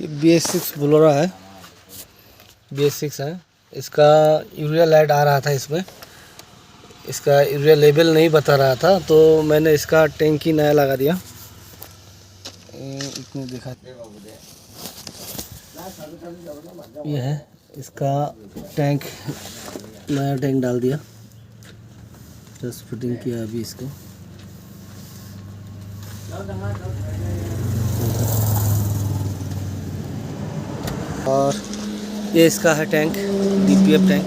ये BS6 Bolero है, BS6 है। इसका यूरिया लाइट आ रहा था इसमें, इसका यूरिया लेवल नहीं बता रहा था, तो मैंने इसका टैंक ही नया लगा दिया। इतने दिखा ये है इसका टैंक, नया टैंक डाल दिया, जस्ट फिटिंग किया अभी इसको। और ये इसका है टैंक, DPF टैंक,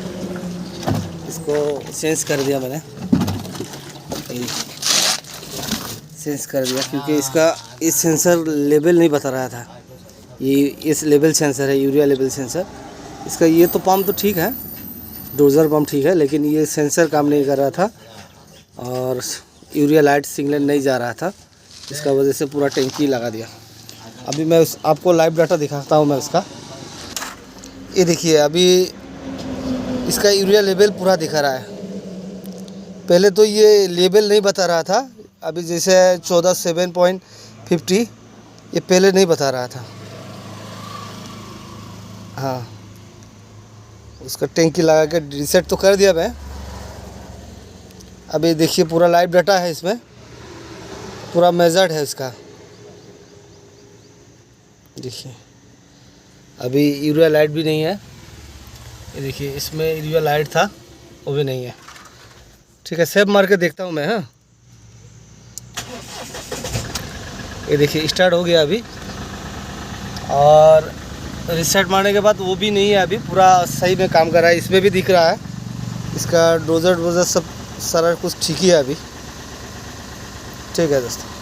इसको चेंज कर दिया मैंने, चेंज कर दिया क्योंकि इसका इस सेंसर लेवल नहीं बता रहा था। ये इस लेवल सेंसर है, यूरिया लेवल सेंसर। इसका ये तो पंप तो ठीक है, डोजर पंप ठीक है, लेकिन ये सेंसर काम नहीं कर रहा था और यूरिया लाइट सिग्नल नहीं जा रहा था, इसका वजह से पूरा टैंकी लगा दिया। अभी मैं आपको लाइव डाटा दिखाता हूँ मैं उसका। ये देखिए अभी इसका यूरिया लेवल पूरा दिखा रहा है। पहले तो ये लेवल नहीं बता रहा था, अभी जैसे 14.7.50 ये पहले नहीं बता रहा था। हाँ, उसका टैंकी लगा के रीसेट तो कर दिया मैं। अभी देखिए पूरा लाइव डाटा है इसमें, पूरा मेजर्ड है इसका। देखिए अभी यूरिया लाइट भी नहीं है, ये देखिए इसमें यूरिया लाइट था वो भी नहीं है। ठीक है, सेव मार के देखता हूँ मैं। हाँ, ये देखिए स्टार्ट हो गया अभी, और रीसेट मारने के बाद वो भी नहीं है, अभी पूरा सही में काम कर रहा है। इसमें भी दिख रहा है इसका डोजर सब सारा कुछ ठीक ही है अभी। ठीक है दोस्तों।